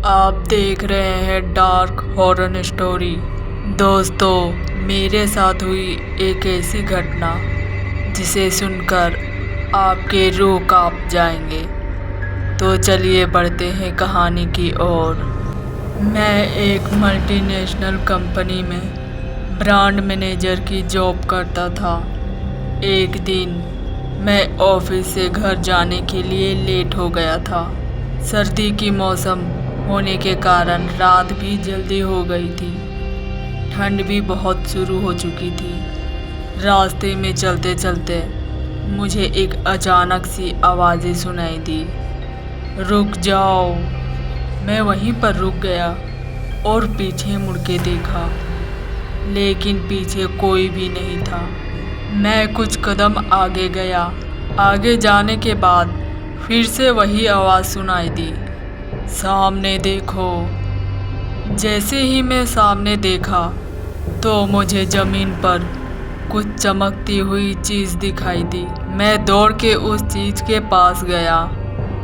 आप देख रहे हैं डार्क हॉरर स्टोरी। दोस्तों, मेरे साथ हुई एक ऐसी घटना जिसे सुनकर आपके रूह कांप जाएंगे। तो चलिए बढ़ते हैं कहानी की ओर। मैं एक मल्टीनेशनल कंपनी में ब्रांड मैनेजर की जॉब करता था। एक दिन मैं ऑफिस से घर जाने के लिए लेट हो गया था। सर्दी की मौसम होने के कारण रात भी जल्दी हो गई थी। ठंड भी बहुत शुरू हो चुकी थी। रास्ते में चलते चलते मुझे एक अचानक सी आवाज़ें सुनाई दी, रुक जाओ। मैं वहीं पर रुक गया और पीछे मुड़ के देखा, लेकिन पीछे कोई भी नहीं था। मैं कुछ कदम आगे गया। आगे जाने के बाद फिर से वही आवाज़ सुनाई दी, सामने देखो। जैसे ही मैं सामने देखा तो मुझे ज़मीन पर कुछ चमकती हुई चीज़ दिखाई दी। मैं दौड़ के उस चीज़ के पास गया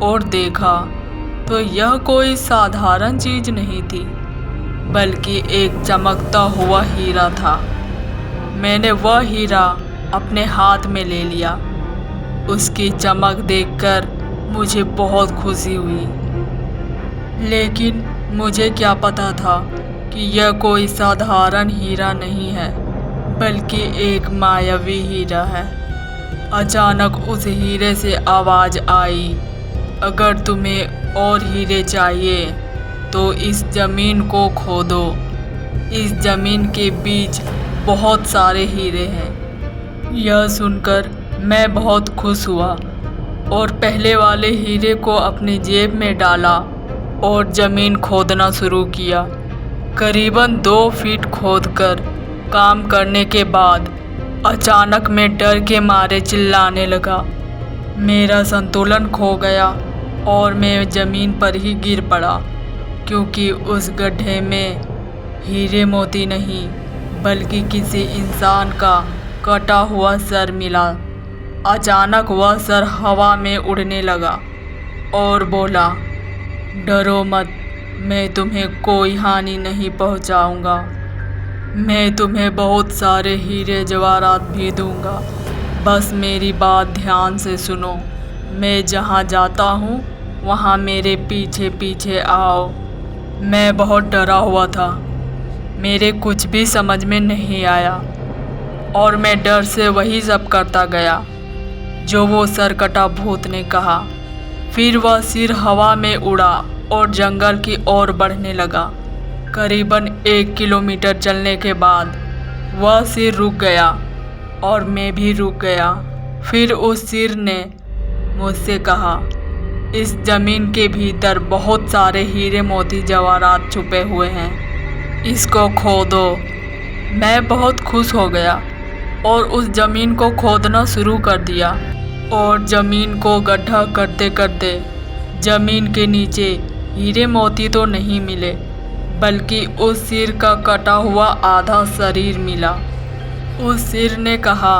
और देखा तो यह कोई साधारण चीज़ नहीं थी, बल्कि एक चमकता हुआ हीरा था। मैंने वह हीरा अपने हाथ में ले लिया। उसकी चमक देखकर मुझे बहुत खुशी हुई, लेकिन मुझे क्या पता था कि यह कोई साधारण हीरा नहीं है, बल्कि एक मायावी हीरा है। अचानक उस हीरे से आवाज़ आई, अगर तुम्हें और हीरे चाहिए तो इस ज़मीन को खोदो। इस ज़मीन के बीच बहुत सारे हीरे हैं। यह सुनकर मैं बहुत खुश हुआ और पहले वाले हीरे को अपनी जेब में डाला और ज़मीन खोदना शुरू किया। करीबन 2 फीट खोदकर काम करने के बाद अचानक मैं डर के मारे चिल्लाने लगा। मेरा संतुलन खो गया और मैं ज़मीन पर ही गिर पड़ा, क्योंकि उस गड्ढे में हीरे मोती नहीं, बल्कि किसी इंसान का कटा हुआ सर मिला। अचानक वह सर हवा में उड़ने लगा और बोला, डरो मत, मैं तुम्हें कोई हानि नहीं पहुंचाऊंगा। मैं तुम्हें बहुत सारे हीरे जवाहरात भी दूंगा। बस मेरी बात ध्यान से सुनो। मैं जहां जाता हूं वहां मेरे पीछे पीछे आओ। मैं बहुत डरा हुआ था। मेरे कुछ भी समझ में नहीं आया और मैं डर से वही सब करता गया जो वो सरकटा भूत ने कहा। फिर वह सिर हवा में उड़ा और जंगल की ओर बढ़ने लगा। करीबन 1 किलोमीटर चलने के बाद वह सिर रुक गया और मैं भी रुक गया। फिर उस सिर ने मुझसे कहा, इस ज़मीन के भीतर बहुत सारे हीरे मोती जवाहरात छुपे हुए हैं, इसको खोदो। मैं बहुत खुश हो गया और उस ज़मीन को खोदना शुरू कर दिया और ज़मीन को गड्ढा करते करते ज़मीन के नीचे हीरे मोती तो नहीं मिले, बल्कि उस सिर का कटा हुआ आधा शरीर मिला। उस सिर ने कहा,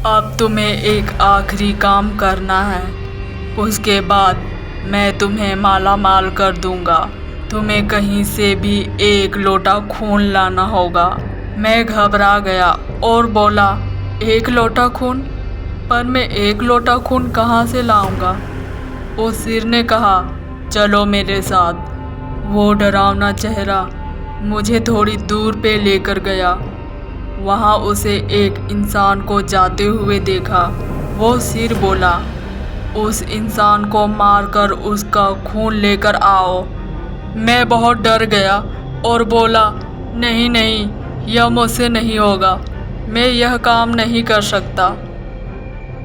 अब तुम्हें एक आखिरी काम करना है, उसके बाद मैं तुम्हें माला माल कर दूंगा। तुम्हें कहीं से भी 1 लोटा खून लाना होगा। मैं घबरा गया और बोला, 1 लोटा खून? पर मैं 1 लोटा खून कहाँ से लाऊंगा? उस सिर ने कहा, चलो मेरे साथ। वो डरावना चेहरा मुझे थोड़ी दूर पे लेकर गया। वहाँ उसे एक इंसान को जाते हुए देखा। वो सिर बोला, उस इंसान को मारकर उसका खून लेकर आओ। मैं बहुत डर गया और बोला, नहीं नहीं, यह मुझसे नहीं होगा, मैं यह काम नहीं कर सकता।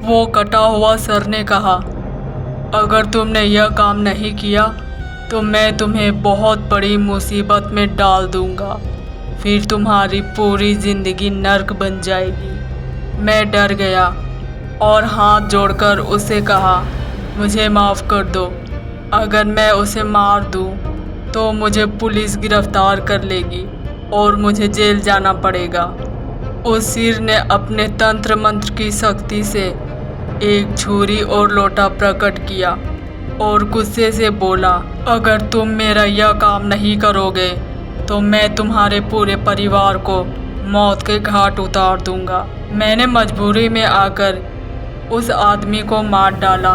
वो कटा हुआ सर ने कहा, अगर तुमने यह काम नहीं किया तो मैं तुम्हें बहुत बड़ी मुसीबत में डाल दूंगा, फिर तुम्हारी पूरी ज़िंदगी नर्क बन जाएगी। मैं डर गया और हाथ जोड़कर उसे कहा, मुझे माफ़ कर दो। अगर मैं उसे मार दूं तो मुझे पुलिस गिरफ्तार कर लेगी और मुझे जेल जाना पड़ेगा। उस सिर ने अपने तंत्र मंत्र की शक्ति से एक छुरी और लोटा प्रकट किया और गुस्से से बोला, अगर तुम मेरा यह काम नहीं करोगे तो मैं तुम्हारे पूरे परिवार को मौत के घाट उतार दूंगा। मैंने मजबूरी में आकर उस आदमी को मार डाला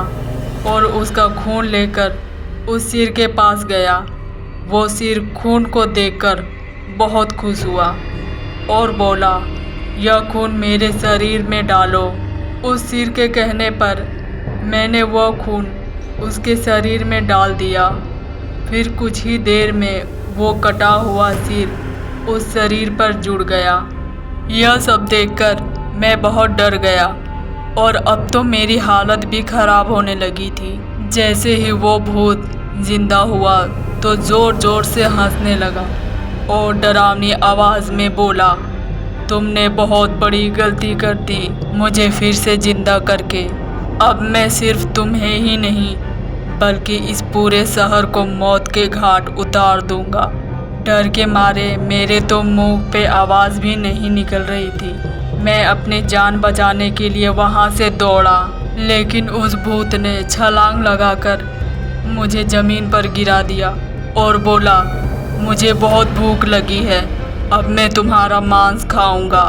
और उसका खून लेकर उस सिर के पास गया। वो सिर खून को देखकर बहुत खुश हुआ और बोला, यह खून मेरे शरीर में डालो। उस सिर के कहने पर मैंने वह खून उसके शरीर में डाल दिया। फिर कुछ ही देर में वो कटा हुआ सिर उस शरीर पर जुड़ गया। यह सब देखकर मैं बहुत डर गया और अब तो मेरी हालत भी खराब होने लगी थी। जैसे ही वो भूत जिंदा हुआ तो ज़ोर ज़ोर से हंसने लगा और डरावनी आवाज़ में बोला, तुमने बहुत बड़ी गलती कर दी मुझे फिर से जिंदा करके। अब मैं सिर्फ तुम्हें ही नहीं बल्कि इस पूरे शहर को मौत के घाट उतार दूंगा। डर के मारे मेरे तो मुंह पे आवाज़ भी नहीं निकल रही थी। मैं अपनी जान बचाने के लिए वहाँ से दौड़ा, लेकिन उस भूत ने छलांग लगाकर मुझे ज़मीन पर गिरा दिया और बोला, मुझे बहुत भूख लगी है, अब मैं तुम्हारा मांस खाऊंगा।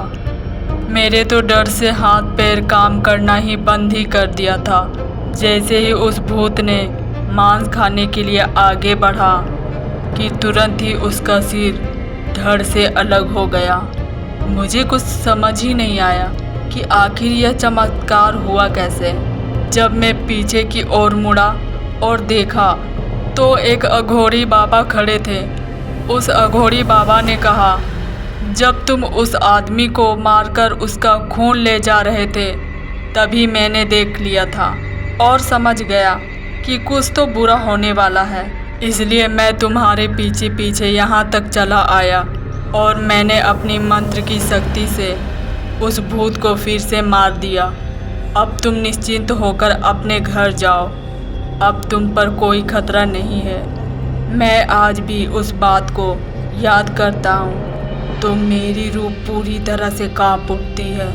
मेरे तो डर से हाथ पैर काम करना ही बंद ही कर दिया था। जैसे ही उस भूत ने मांस खाने के लिए आगे बढ़ा कि तुरंत ही उसका सिर धड़ से अलग हो गया। मुझे कुछ समझ ही नहीं आया कि आखिर यह चमत्कार हुआ कैसे। जब मैं पीछे की ओर मुड़ा और देखा तो एक अघोरी बाबा खड़े थे। उस अघोरी बाबा ने कहा, जब तुम उस आदमी को मारकर उसका खून ले जा रहे थे तभी मैंने देख लिया था और समझ गया कि कुछ तो बुरा होने वाला है, इसलिए मैं तुम्हारे पीछे पीछे यहाँ तक चला आया और मैंने अपनी मंत्र की शक्ति से उस भूत को फिर से मार दिया। अब तुम निश्चिंत होकर अपने घर जाओ, अब तुम पर कोई खतरा नहीं है। मैं आज भी उस बात को याद करता हूँ तो मेरी रूह पूरी तरह से कांप उठती है।